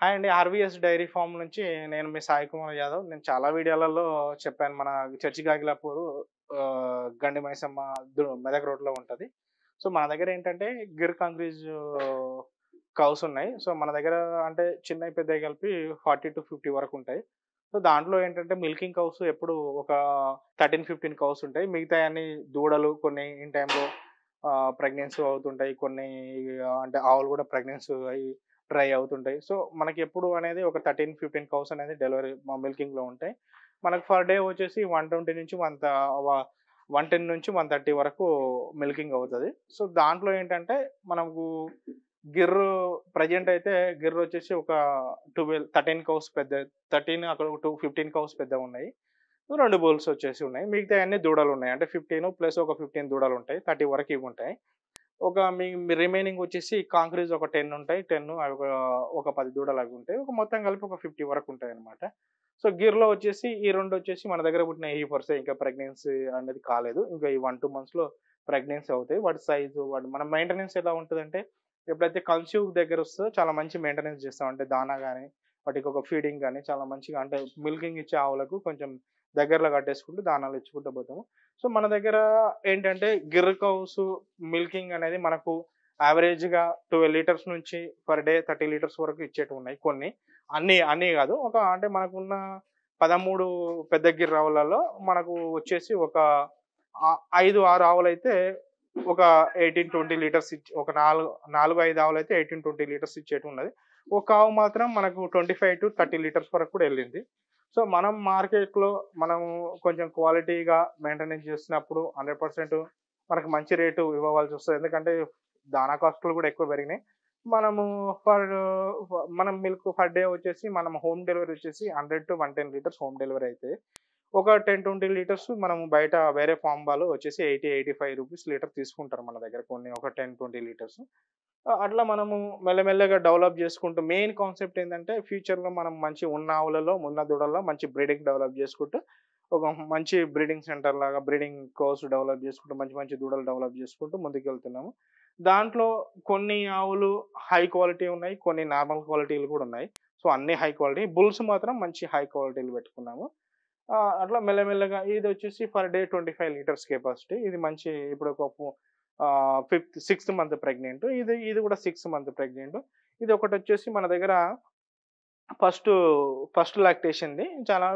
Hi అండి. RVS dairy farm నుంచి నేను మీ సాయి కుమార్ యాదవ్. నేను చాలా వీడియోలలో చెప్పాను. మన చర్చి గాగిలాపూరు గండి మైసమ్మ మెదక్ రోడ్‌లో ఉంటది. సో, మన దగ్గర ఏంటంటే గిర్ కంక్రీజ్ కౌస్ ఉన్నాయి. సో, మన దగ్గర అంటే చిన్నయి, పెద్దయి కలిపి 40-50 వరకుంటాయి. సో, దాంట్లో ఏంటంటే మిల్కింగ్ కౌస్ ఎప్పుడు ఒక 13, 15 కౌస్ ఉంటాయి. మిగతాయన్నీ దూడలు కొన్ని ఇన్ టైమ్‌లో ప్రెగ్నెన్సీ అవుతుంటాయి. కొన్ని అంటే ఆవులు కూడా ప్రెగ్నెన్సీ అయ్యి డ్రై అవుతుంటాయి. సో, మనకెప్పుడు అనేది ఒక 13, 15 కౌస్ అనేది డెలివరీ మిల్కింగ్‌లో ఉంటాయి. మనకు పర్ డే వచ్చేసి 120 నుంచి 110-130 వరకు మిల్కింగ్ అవుతది. సో, దాంట్లో ఏంటంటే మనకు గిర్రు ప్రెజెంట్ అయితే గిర్ వచ్చేసి ఒక 13 కౌస్ పెద్ద 13 అక్కడ ఒక 15 కౌస్ పెద్దగున్నాయి. 2 బుల్స్ వచ్చేసి ఉన్నాయి. మిగతాయన్నీ దూడలున్నాయి. అంటే 15 ప్లస్ ఒక 15 దూడలుంటాయి. 30 వరకు ఇవుంటాయి. ఒక మీ రిమైనింగ్ వచ్చేసి కాంక్రీజ్ ఒక 10 ఉంటాయి. 10 అవి ఒక 10 దూడలు అవి ఉంటాయి. ఒక మొత్తం కలిపి ఒక 50 వరకు ఉంటాయన్నమాట. సో, గిర్‌లో వచ్చేసి ఈ 2 వచ్చేసి మన దగ్గర పుట్టిన హీఫర్సే. ఇంకా ప్రెగ్నెన్సీ అనేది కాలేదు. ఇంకా ఈ 1, 2 మంత్స్‌లో ప్రెగ్నెన్సీ అవుతాయి. వాటి సైజు మన మెయింటెనెన్స్ ఎలా ఉంటదంటే, ఎప్పుడైతే కన్సీవ్ దగ్గరొస్తదో చాలా మంచి మెయింటెనెన్స్ చేస్తాం. అంటే దానా గాని, వాటికి ఒక ఫీడింగ్ గాని చాలా మంచిగా అంటే మిల్కింగ్ ఇచ్చే ఆవులకు కొంచెం దగ్గరలో కట్టేసుకుంటూ దానాలు ఇచ్చుకుంటూ పోతాము. సో, మన దగ్గర ఏంటంటే గిర్ కౌస్ మిల్కింగ్ అనేది మనకు యావరేజ్‌గా 12 లీటర్స్ నుంచి పర్ డే 30 లీటర్స్ వరకు ఇచ్చేటివున్నాయి కొన్ని. అన్నీ గాదు. అంటే మనకున్న 13 పెద్ద గిర్ ఆవులలో మనకు వచ్చేసి ఒక 5, 6 ఆవులైతే ఒక 18, 20 లీటర్స్ ఒక 4, 5 ఆవులైతే 18, 20 లీటర్స్ ఇచ్చేటివున్నది. ఒక ఆవు మాత్రం మనకు 25-30 లీటర్స్ వరకు కూడా ఎళ్ళింది. సో, మనం మార్కెట్‌లో మనము కొంచెం క్వాలిటీగా మెయింటెనెన్స్ చేస్తున్నప్పుడు 100% మనకు మంచి రేటు ఇవ్వవలసొస్తది. ఎందుకంటే దానా కాస్ట్‌లు గూడా ఎక్కువ పెరిగినాయి. మనము ఫర్ మనం మిల్క్ పర్ డే వచ్చేసి మనం హోమ్ డెలివరీ వచ్చేసి 100-110 లీటర్స్ హోమ్ డెలివరీ అయితే, ఒక 10, 20 లీటర్స్ మనం బయట వేరే ఫార్మ్ వాళ్ళు వచ్చేసి 80, 85 రూపీస్ లీటర్ తీసుకుంటారు మన దగ్గర కొన్ని ఒక 10, 20 లీటర్స్. అట్లా మనము మెల్లమెల్లగా డెవలప్ చేసుకుంటూ మెయిన్ కాన్సెప్ట్ ఏందంటే ఫ్యూచర్‌లో మనం మంచి ఉన్న ఆవులలో, ఉన్న దూడల్లో మంచి బ్రీడింగ్ డెవలప్ చేసుకుంటూ, ఒక మంచి బ్రీడింగ్ సెంటర్ లాగా బ్రీడింగ్ కోర్స్ డెవలప్ చేసుకుంటూ, మంచి మంచి దూడలు డెవలప్ చేసుకుంటూ ముందుకెళ్తున్నాము. దాంట్లో కొన్ని ఆవులు హై క్వాలిటీ ఉన్నాయి. కొన్ని నార్మల్ క్వాలిటీలు కూడా ఉన్నాయి. సో, అన్నీ హై క్వాలిటీ. బుల్స్ మాత్రం మంచి హై క్వాలిటీలు పెట్టుకున్నాము. అట్లా మెల్లమెల్లగా ఇదొచ్చేసి పర్ డే 25 లీటర్స్ కెపాసిటీ. ఇది మంచి ఇప్పుడు ఒక సిక్స్త్ మంత్ ప్రెగ్నెంట్. ఇది కూడా 6 మంత్ ప్రెగ్నెంట్. ఇదొకటొచ్చేసి మన దగ్గర ఫస్టు ఫస్ట్ లాక్టేషన్‌ది. చాలా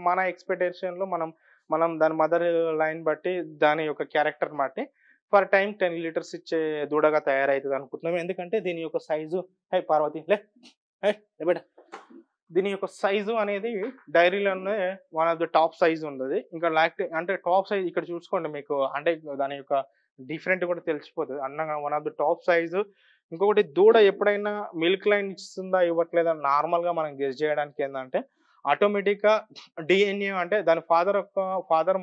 మన ఎక్స్‌పెక్టేషన్‌లో మనం మనం దాని మదర్ లైన్ బట్టి, దాని యొక్క క్యారెక్టర్‌ని బట్టి పర్ టైమ్ 10 లీటర్స్ ఇచ్చే దూడగా తయారైతదనుకుంటున్నాం. ఎందుకంటే దీని యొక్క సైజు హేయ్! పార్వతి లే! హేయ్! లే బేటా. దీని యొక్క సైజు అనేది డైరీలోనే one of the top size ఉన్నది. ఇంకా అంటే టాప్ సైజ్ ఇక్కడ చూసుకోండి మీకు అంటే దాని యొక్క డిఫరెంట్ కూడా తెలిసిపోతది. అన్నగా one of the top size. ఇంకొకటి దూడ ఎప్పుడైనా మిల్క్ లైన్ ఇస్తుందా? ఇవ్వట్లేదా? నార్మల్‌గా మనం గెస్ చేయడానికి ఏందంటే ఆటోమేటిక్‌గా డీఎన్ఏ అంటే దాని ఫాదర్,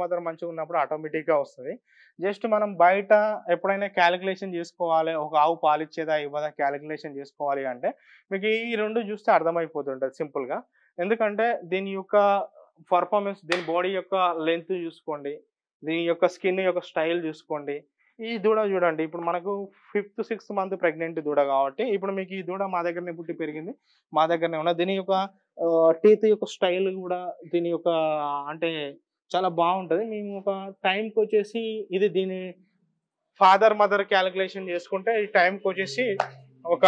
మదర్ మంచిగున్నప్పుడు ఆటోమేటిక్‌గా వస్తది. జస్ట్ మనం బయట ఎప్పుడైనా కాలిక్యులేషన్ జేసుకోవాలి. ఒక ఆవు పాలిచ్చేదా? ఇవ్వదా? కాలిక్యులేషన్ జేసుకోవాలి అంటే మీకు ఈ 2 చూస్తే అర్థమైపోతుంటది సింపుల్‌గా. ఎందుకంటే దీని యొక్క పెర్ఫార్మన్స్, దీని బాడీ యొక్క లెంత్ చూసుకోండి. దీని యొక్క స్కిన్ యొక్క స్టైల్ చూసుకోండి. ఈ దూడ చూడండి. ఇప్పుడు మనకు ఫిఫ్త్, సిక్స్త్ మంత్ ప్రెగ్నెంట్ దూడ కాబట్టి, ఇప్పుడు మీకు ఈ దూడ మా దగ్గరనే పుట్టి పెరిగింది. మా దగ్గరనే ఉన్నది. దీని యొక్క టీత్ యొక్క స్టైల్ గూడా దీని యొక్క అంటే చాలా బావుంటది. మేము ఒక టైమ్‌కొచ్చేసి ఇది దీని ఫాదర్, మదర్ కాలిక్యులేషన్ చేసుకుంటే ఈ టైమ్‌కొచ్చేసి ఒక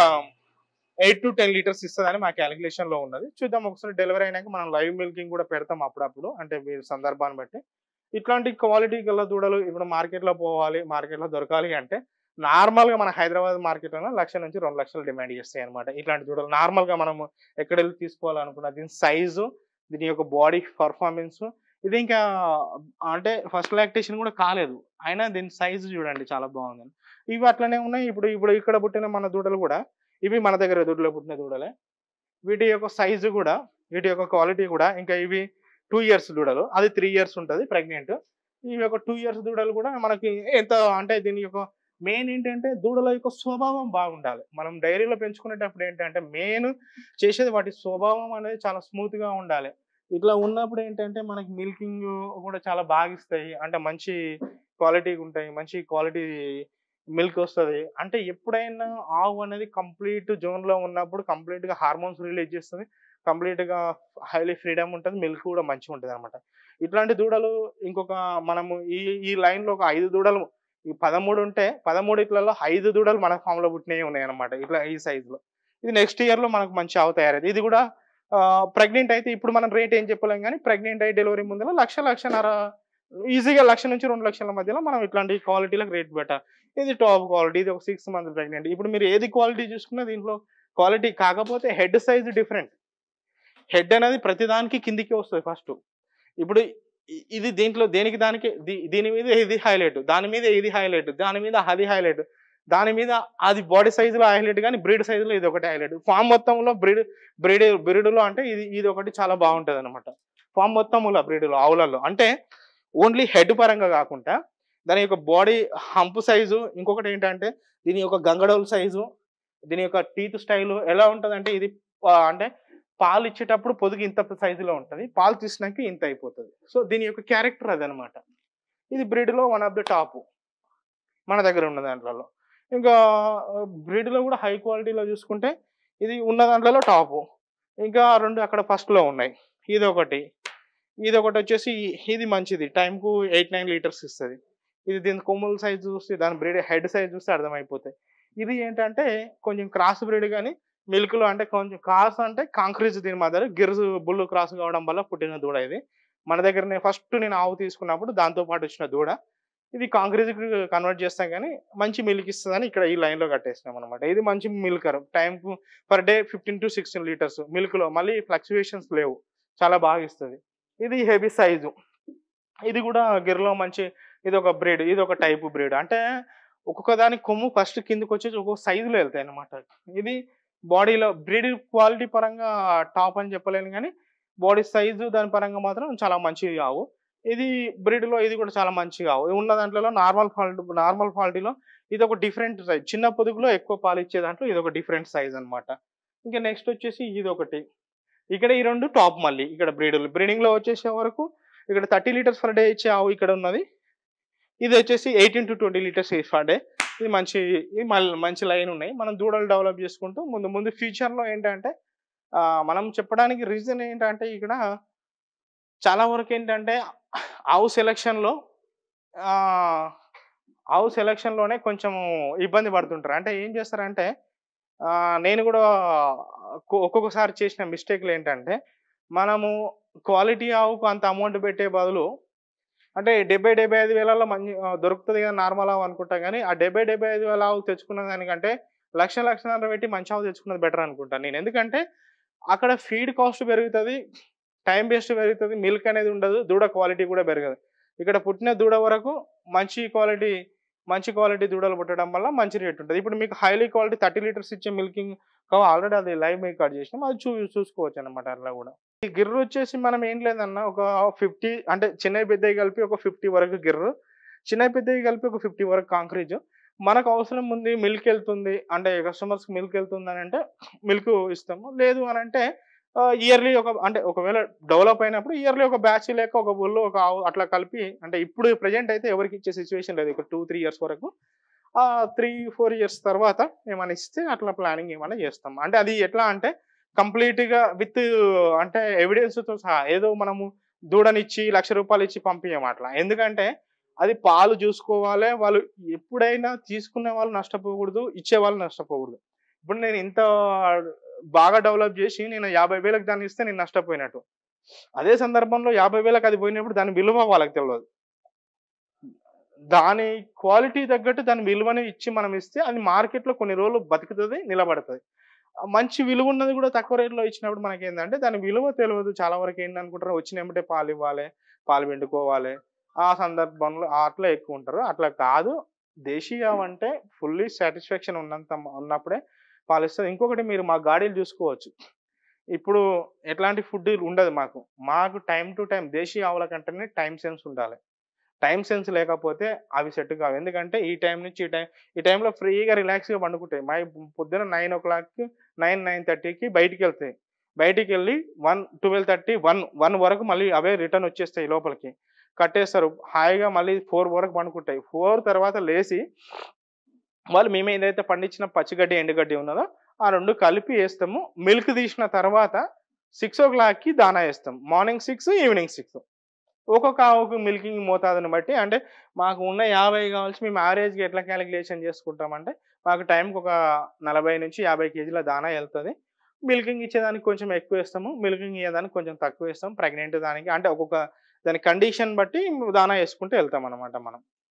8-10 లీటర్స్ ఇస్తదని మా కాలిక్యులేషన్‌లో ఉన్నది. చూద్దాం ఒకసారి డెలివరీ అయినాక మనం లైవ్ మిల్కింగ్ గూడా పెడతాం అప్పుడప్పుడు. అంటే మీ సందర్భాన్ని బట్టి. ఇట్లాంటి క్వాలిటీ గల దూడలు ఇప్పుడు మార్కెట్‌లో పోవాలి, మార్కెట్‌లో దొరకాలి అంటే నార్మల్‌గా మన హైదరాబాద్ మార్కెట్‌లోనే 1,00,000-2,00,000 డిమాండ్ చేస్తాయన్నమాట. ఇట్లాంటి దూడలు నార్మల్‌గా మనము ఎక్కడెళ్లి తీసుకోవాలనుకున్న దీని సైజు, దీని యొక్క బాడీ పెర్ఫార్మన్స్ ఇది ఇంకా అంటే ఫస్ట్ లాక్టేషన్ గూడా కాలేదు. అయినా దీని సైజ్ చూడండి చాలా బాగుందని. ఇవి అట్లనే ఉన్నాయి. ఇప్పుడు ఇక్కడ పుట్టిన మన దూడలు గూడా ఇవి మన దగ్గర దొడ్లో పుట్టిన దూడలే. వీటి యొక్క సైజ్ గూడా, వీటి యొక్క క్వాలిటీ గూడా ఇంకా ఇవి 2 ఇయర్స్ దూడలు. అది 3 ఇయర్స్ ఉంటది ప్రెగ్నెంట్. ఇవి ఒక 2 ఇయర్స్ దూడలు గూడా మనకి ఎంత అంటే దీని యొక్క మెయిన్ ఏంటంటే దూడల యొక్క స్వభావం బాగుండాలి. మనం డైరీలో పెంచుకునేటప్పుడు ఏంటంటే మెయిన్ చేసేది వాటి స్వభావం అనేది చాలా స్మూత్‌గా ఉండాలి. ఇట్లా ఉన్నప్పుడు ఏంటంటే మనకి మిల్కింగ్ గూడా చాలా బాగిస్తాయి. అంటే మంచి క్వాలిటీగుంటాయి. మంచి క్వాలిటీ మిల్క్ వస్తది. అంటే ఎప్పుడైనా ఆవు అనేది కంప్లీట్ జోన్‌లో ఉన్నప్పుడు కంప్లీట్‌గా హార్మోన్స్ రిలీజ్ చేస్తది. కంప్లీట్‌గా హైలీ ఫ్రీడమ్ ఉంటది. మిల్క్ కూడా మంచిగుంటదనమాట. ఇట్లాంటి దూడలు ఇంకొక మనము ఈ ఈ లైన్‌లో ఒక 5 దూడలు ఈ 13 ఉంటే 13 5 దూడలు మన ఫామ్‌లో పుట్టినయి ఉన్నాయన్నమాట. ఇట్లా ఈ సైజ్‌లో. ఇది నెక్స్ట్ ఇయర్‌లో మనకు మంచి ఆవు తయారైద్ది. ఇది కూడా ప్రెగ్నెంట్ అయితే ఇప్పుడు మనం రేట్ ఏం చెప్పలేం గానీ, ప్రెగ్నెంట్ అయ్యి డెలివరీ ముందల 1,00,000, 1,50,000 ఈజీగా 1,00,000-2,00,000 మధ్యలో మనం ఇట్లాంటి క్వాలిటీలకు రేట్ పెట్టాలి. ఇది టాప్ క్వాలిటీ. ఇది ఒక 6 మంత్స్ ప్రెగ్నెంట్. ఇప్పుడు మీరు ఏది క్వాలిటీ చూసుకున్నా దీంట్లో క్వాలిటీ కాకపోతే హెడ్ సైజ్ డిఫరెంట్. హెడ్ అనేది ప్రతి దానికి కిందికే వస్తది ఫస్టు. ఇప్పుడు ఇది దీంట్లో దేనికి దానికి దీని మీద ఇది హైలైట్. దాని మీద ఇది హైలైట్. దాని మీద అది హైలైట్. దాని మీద అది బాడీ సైజ్‌లో హైలైట్ గానీ బ్రీడ్ సైజ్‌లో ఇదొకటి హైలైట్. ఫార్మ్ మొత్తంలో బ్రీడ్‌లో అంటే ఇదొకటి చాలా బావుంటదనమాట. ఫార్మ్ మొత్తముల బ్రీడ్‌లో ఆవులలో. అంటే ఓన్లీ హెడ్ పరంగా గాకుండా దాని యొక్క బాడీ హంప్ సైజు, ఇంకొకటేంటంటే దీని యొక్క గంగడోలు సైజు, దీని యొక్క టీత్ స్టైలు ఎలా ఉంటదంటే ఇది అంటే పాలిచ్చేటప్పుడు పొదుగు ఇంత సైజులో ఉంటది. పాలు తీసినాక ఇంత అయిపోతది. సో, దీని యొక్క క్యారెక్టర్ అదనమాట. ఇది బ్రీడ్‌లో వన్ ఆఫ్ ది టాపు. మన దగ్గర ఉన్న దాంట్లలో. ఇంకా బ్రీడ్‌లో గూడా హై క్వాలిటీలో జూసుకుంటే ఇది ఉన్న దాంట్లలో టాపు. ఇంకా 2 అక్కడ ఫస్ట్‌లో ఉన్నాయి. ఇదొకటి. ఇదొకటొచ్చేసి ఇది మంచిది. టైమ్‌కు 8, 9 లీటర్స్ ఇస్తది. ఇది దీని కొమ్ముల సైజ్ చూస్తే దాని హెడ్ సైజ్ చూస్తే అర్థమైపోతాయి. ఇది ఏంటంటే కొంచెం క్రాస్ బ్రీడ్ గాని మిల్క్‌లో అంటే కొంచెం క్రాస్ అంటే కాంక్రీజ్ దీని మదర్ గిర్స్ బుల్ క్రాస్ కావడం వల్ల పుట్టిన దూడ ఇది. మన దగ్గరనే ఫస్ట్ నేను ఆవు తీసుకున్నప్పుడు దాంతో పాటు వచ్చిన దూడ. ఇది కాంక్రీజ్‌కి కన్వర్ట్ చేస్తాం గానీ మంచి మిల్క్ ఇస్తదని ఇక్కడ ఈ లైన్‌లో కట్టేసినామనమాట. ఇది మంచి మిల్కర్. టైమ్‌కు పర్ డే 15-16 లీటర్స్ మిల్క్‌లో మళ్ళీ ఫ్లక్చుయేషన్స్ లేవు. చాలా బాగా ఇస్తది. ఇది హెవీ సైజు. ఇది గూడా గిర్‌లో మంచి ఇదొక బ్రీడ్. ఇదొక టైపు బ్రీడ్. అంటే ఒక్కొక్క దాని కొమ్ము ఫస్ట్ కిందకొచ్చేసి ఒక్కొక్క సైజులో ఎళ్తాయన్నమాట. ఇది బాడీలో బ్రీడ్ క్వాలిటీ పరంగా టాప్ అని చెప్పలేను గానీ, బాడీ సైజు దాని పరంగా మాత్రం చాలా మంచివి ఆవు. ఇది బ్రీడ్‌లో ఇది గూడా చాలా మంచి ఆవు. ఉన్న దాంట్లలో నార్మల్ క్వాలిటీలో ఇదొక డిఫరెంట్ సైజ్. చిన్న పొదుగులో ఎక్కువ పాలిచ్చే దాంట్లో ఇదొక డిఫరెంట్ సైజ్ అన్నమాట. ఇంకా నెక్స్ట్ వచ్చేసి ఇదొకటి. ఇక్కడ ఈ 2 టాప్ మళ్ళీ ఇక్కడ బ్రీడింగ్‌లో వచ్చేసే వరకు ఇక్కడ 30 లీటర్స్ పర్ డే ఇచ్చే ఆవు ఇక్కడ ఉన్నది. ఇదొచ్చేసి 18-20 లీటర్స్ పర్ డే. ఇది మంచి లైన్ ఉన్నాయి. మనం దూడలు డెవలప్ చేసుకుంటూ ముందు ఫ్యూచర్‌లో ఏంటంటే మనం చెప్పడానికి రీజన్ ఏంటంటే ఇక్కడ చాలా వరకేంటంటే ఆవు సెలక్షన్‌లో ఆహ్, ఆవు సెలక్షన్‌లోనే కొంచెం ఇబ్బంది పడుతుంటారు. అంటే ఏం చేస్తారంటే నేను గూడా ఒక్కొక్కసారి చేసిన మిస్టేక్‌లేంటంటే మనము క్వాలిటీ ఆవుకు అంత అమౌంట్ పెట్టే బదులు అంటే 75 వేలలో దొరుకుతది కదా నార్మల్ ఆవు అనుకుంటా గానీ, ఆ 75 వేల ఆవు తెచ్చుకున్న దానికంటే 1,00,000 పెట్టి మంచి ఆవు తెచ్చుకున్నది బెటర్ అనుకుంటా నేను. ఎందుకంటే అక్కడ ఫీడ్ కాస్ట్ పెరుగుతది. టైమ్ వేస్ట్ పెరుగుతది. మిల్క్ అనేది ఉండదు. దూడ క్వాలిటీ కూడా పెరగదు. ఇక్కడ పుట్టిన దూడ వరకు మంచి క్వాలిటీ మంచి క్వాలిటీ దూడలు పుట్టడం వల్ల మంచి రేట్ ఉంటది. ఇప్పుడు మీకు హైలీ క్వాలిటీ 30 లీటర్స్ ఇచ్చే మిల్కింగ్ ఆల్రెడీ అది లైవ్ రికార్డ్ చేసినాం. అది చూసుకోవచ్చనమాట అట్లా గూడా. ఈ గిర్రు వచ్చేసి మనం ఏం లేదన్నా ఒక 50 అంటే చిన్నయి పెద్దయి కలిపి ఒక 50 వరకు గిర్రు. చిన్నయి పెద్దయి కలిపి ఒక 50 వరకు కాంక్రీజు. మనకు అవసరం ఉంది మిల్క్ ఎళ్తుంది అంటే కస్టమర్స్‌కి మిల్క్ ఎళ్తుందనంటే మిల్క్ ఇస్తాము. లేదు అనంటే ఇయర్‌లీ అంటే ఒకవేళ డెవలప్ అయినప్పుడు ఇయర్‌లీ ఒక బ్యాచ్ లేక ఒక బుల్లు, ఒక ఆవు అట్లా కలిపి అంటే ఇప్పుడు ప్రెజెంట్ అయితే ఎవరికీ ఇచ్చే సిట్యుయేషన్ లేదు. ఒక 2, 3 ఇయర్స్ వరకు. 3, 4 ఇయర్స్ తర్వాత ఏమన్నా ఇస్తే అట్లా ప్లానింగ్ ఏమన్నా చేస్తాం. అంటే అది ఎట్లా అంటే కంప్లీట్‌గా విత్ అంటే ఎవిడెన్స్‌తో సహా ఏదో మనము దూడనిచ్చి రూ. 1,00,000 ఇచ్చి పంపియము అట్లా. ఎందుకంటే అది పాలు జూసుకోవాలే. వాళ్ళు ఎప్పుడైనా తీసుకునే వాళ్ళు నష్టపోకూడదు. ఇచ్చేవాళ్ళు నష్టపోకూడదు. ఇప్పుడు నేను ఇంత బాగా డెవలప్ జేసి నేను 50,000కి దాన్ని ఇస్తే నేను నష్టపోయినట్టు. అదే సందర్భంలో 50,000కి అది పోయినప్పుడు దాని విలువ వాళ్ళకి తెలవదు. దాని క్వాలిటీ తగ్గట్టు దాని విలువని ఇచ్చి మనం ఇస్తే అది మార్కెట్‌లో కొన్ని రోజులు బతుకుతది, నిలబడతది. మంచి విలువున్నది గూడా తక్కువ రేట్‌లో ఇచ్చినప్పుడు మనకేందంటే దాని విలువ తెలవదు. చాలా వరకు ఏందనుకుంటారు వచ్చిన ఎమ్మటే పాలివ్వాలే, పాలు పిండుకోవాలే. ఆ సందర్భంలో అట్లా ఎక్కువుంటారు. అట్లా కాదు. దేశీయావంటే ఫుల్లీ సాటిస్ఫాక్షన్ ఉన్నప్పుడే పాలిస్తది. ఇంకొకటి మీరు మా గాడీలు జూసుకోవచ్చు. ఇప్పుడు ఎట్లాంటి ఫుడ్ ఉండదు మాకు. మాకు టైమ్ టు టైమ్ దేశీయ ఆవుల కంటేనే టైమ్ సెన్స్ ఉండాలి. టైమ్ సెన్స్ లేకపోతే అవి సెట్ కావు. ఎందుకంటే ఈ టైం నుంచి ఈ టైంలో ఫ్రీగా రిలాక్స్‌గా పండుకుంటాయి. పొద్దున 9:00, 9:30కి బయటికెళ్తాయి. బయటికెళ్ళి 12:30, 1 వరకు మళ్ళీ అవే రిటర్న్ వచ్చేస్తాయి లోపలికి. కట్టేస్తారు. హాయిగా మళ్ళీ 4 వరకు పండుకుంటాయి. 4 తర్వాత లేసి వాళ్ళు మేము ఏదైతే పండించిన పచ్చిగడ్డి, ఎండుగడ్డి ఉన్నదో ఆ 2 కలిపి ఏస్తాము. మిల్క్ తీసిన తర్వాత 6:00కి దానా ఏస్తాం. Morning 6, evening 6. ఒక్కొక్క ఆవుకు మిల్కింగ్ మోతాదుని బట్టి అంటే మాకు ఉన్న 50 కావాల్సి మేము యావరేజ్‌గా ఎట్లా కాలిక్యులేషన్ చేసుకుంటామంటే, మాకు టైంకి ఒక 40-50 కేజీల దానా ఎళ్తది. మిల్కింగ్ ఇచ్చేదానికి కొంచెం ఎక్కువేస్తాము. మిల్కింగ్ ఇయ్యేదానికి కొంచెం తక్కువేస్తాం. ప్రెగ్నెంట్ దానికి అంటే ఒక్కొక్క దాని కండిషన్ బట్టి దానా యేసుకుంటూ ఎళ్తామనమాట మనం.